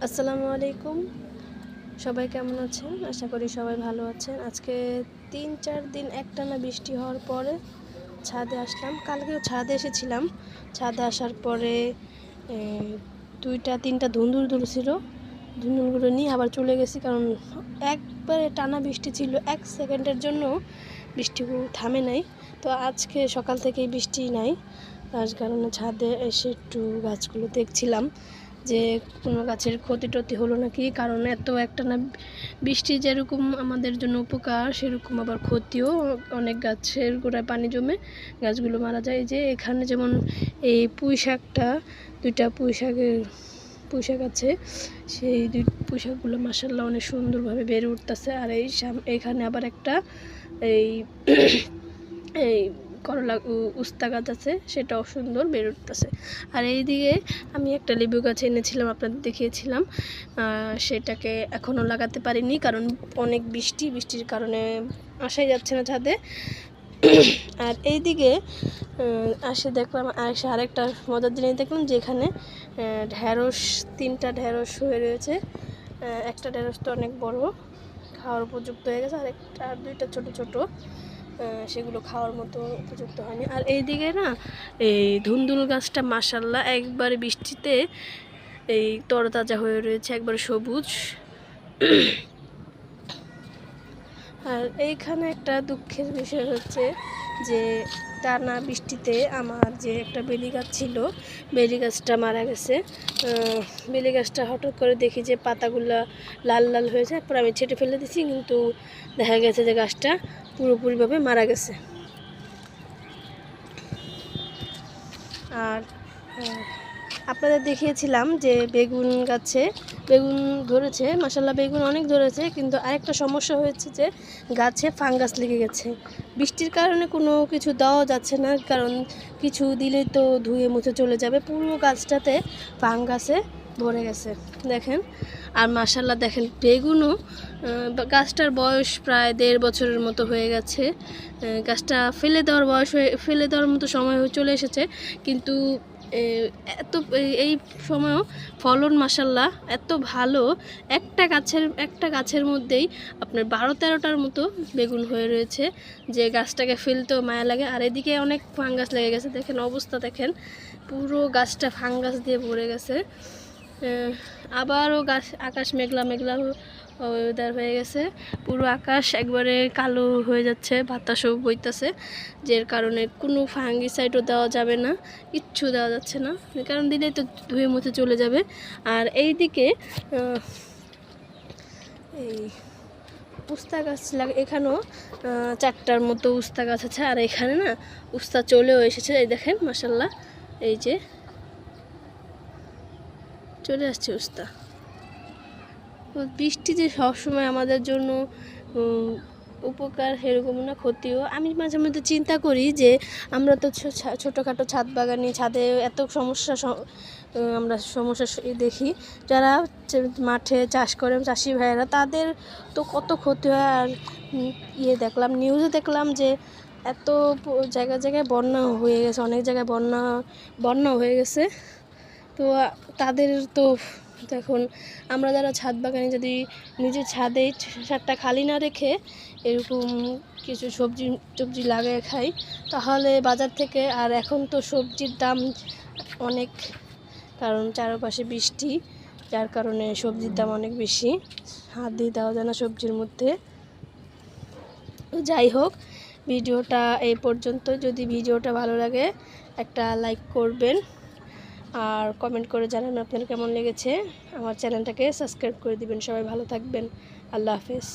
আসসালামু আলাইকুম। সবাই কেমন আছেন? আশা করি সবাই ভালো আছেন। আজকে ৩-৪ দিন একটানা বৃষ্টি হওয়ার পরে ছাদে আসলাম। কালকেও ছাদে এসেছিলাম। ছাদে আসার পরে ২টা-৩টা ধুন্দুল ধরেছিল। ধুন্দুলগুলো নিয়ে আবার চলে গেছি, কারণ একবারে টানা বৃষ্টি ছিল। ১ সেকেন্ডের জন্য বৃষ্টিগুলো থামে নাই। তো আজকে সকাল থেকেই বৃষ্টি নাই, তার কারণে ছাদে এসে একটু গাছগুলো দেখছিলাম যে কোনো গাছের ক্ষতি-টতি হলো নাকি। কারণ একটানা বৃষ্টি যেরকম আমাদের জন্য উপকার, সেরকম আবার ক্ষতিও। অনেক গাছের গোড়ায় পানি জমে গাছগুলো মারা যায়। যে এখানে যেমন এই পুঁইশাকটা, ২টা পুঁইশাক আছে, সেই পুঁইশাকগুলো মাশাআল্লাহ অনেক সুন্দরভাবে বেড়ে উঠতেছে। আর এইখানে আবার একটা এই এই করলা উস্তা গাছ আছে, সেটাও সুন্দর বেড়ে উঠতেছে। আর এইদিকে আমি একটা লেবু গাছ এনেছিলাম, আপনাদের দেখিয়েছিলাম। সেটাকে এখনও লাগাতে পারিনি, কারণ অনেক বৃষ্টির কারণে আসাই যাচ্ছে না ছাদে। আর এইদিকে দেখলাম আরেকটা মজার জিনিস দেখলাম যে এখানে ঢ্যাঁড়স, 3টা ঢ্যাঁড়স হয়ে রয়েছে। একটা ঢ্যাঁড়স তো অনেক বড়, খাওয়ার উপযুক্ত হয়ে গেছে। আর 2টা ছোট ছোট, সেগুলো খাওয়ার মতো উপযুক্ত হয়নি। আর এইদিকে না, এই ধুন্দুল গাছটা মাশাআল্লাহ একবারে বৃষ্টিতে এই তরতাজা হয়ে রয়েছে, একবারে সবুজ। আর এইখানে একটা দুঃখের বিষয় হচ্ছে যে টানা বৃষ্টিতে আমার যে একটা বেলি গাছ ছিল, বেলি গাছটা মারা গেছে। বেলি গাছটা হঠাৎ করে দেখি যে পাতাগুলো লাল লাল হয়েছে, তারপর আমি ছেটে ফেলে দিছি, কিন্তু দেখা গেছে যে গাছটা পুরোপুরিভাবে মারা গেছে। আর আপনাদের দেখিয়েছিলাম যে বেগুন গাছে বেগুন ধরেছে, মাশাআল্লাহ বেগুন অনেক ধরেছে, কিন্তু আরেকটা সমস্যা হয়েছে যে গাছে ফাঙ্গাস লেগে গেছে। বৃষ্টির কারণে কোনো কিছু দেওয়া যাচ্ছে না, কারণ কিছু দিলেই তো ধুয়ে মুছে চলে যাবে। পুরো গাছটাতে ফাঙ্গাসে ভরে গেছে দেখেন। আর মাশাআল্লাহ দেখেন বেগুনও, গাছটার বয়স প্রায় 1.5 বছরের মতো হয়ে গেছে। গাছটা ফেলে দেওয়ার মতো সময় চলে এসেছে, কিন্তু এই সময়ও ফলন মাশাআল্লাহ এত ভালো। একটা গাছের মধ্যেই আপনার 12-13টার মতো বেগুন হয়ে রয়েছে, যে গাছটাকে ফেলতেও মায়া লাগে। আর এদিকে অনেক ফাঙ্গাস লেগে গেছে, দেখেন অবস্থা দেখেন, পুরো গাছটা ফাঙ্গাস দিয়ে ভরে গেছে। আবারও আকাশ মেঘলা মেঘলা ওয়েদার হয়ে গেছে, পুরো আকাশ একবারে কালো হয়ে যাচ্ছে, বাতাসও বইতেছে, যার কারণে কোনো ফাঙ্গিসাইডও দেওয়া যাবে না, কিচ্ছু দেওয়া যাচ্ছে না, কারণ দিলেই তো ধুয়ে মুছে চলে যাবে। আর এইদিকে এই উস্তা গাছ এখানেও 4টার মতো উস্তা গাছ আছে। আর এখানে না উস্তা চলেও এসেছে, এই দেখেন মাশাআল্লাহ, এই যে চলে আসছে উস্তা। বৃষ্টি যে সবসময় আমাদের জন্য উপকার, সেরকম না ক্ষতিও। আমি মাঝে মধ্যে চিন্তা করি যে আমরা তো ছোটোখাটো ছাদ বাগানি, ছাদে এত আমরা সমস্যা দেখি। যারা মাঠে চাষ করে, চাষি ভাইয়েরা, তাদের তো কত ক্ষতি হয়। আর নিউজে দেখলাম যে এত জায়গায় জায়গায় বন্যা হয়ে গেছে, অনেক জায়গায় বন্যা হয়ে গেছে। তো তাদের তো এখন আমরা যারা ছাদ বাগানে যদি নিজের ছাদটা খালি না রেখে এরকম কিছু সবজি লাগিয়ে খাই, তাহলে বাজার থেকে, আর এখন তো সবজির দাম অনেক, কারণ চারপাশে বৃষ্টি, যার কারণে সবজির দাম অনেক বেশি, হাত দিয়ে দেওয়া যায় না সবজির মধ্যে। যাই হোক, ভিডিওটা এই পর্যন্ত। যদি ভিডিওটা ভালো লাগে একটা লাইক করবেন, আর কমেন্ট করে জানাবেন আপনার কেমন লেগেছে। আমার চ্যানেলটাকে সাবস্ক্রাইব করে দিবেন। সবাই ভালো থাকবেন। আল্লাহ হাফেজ।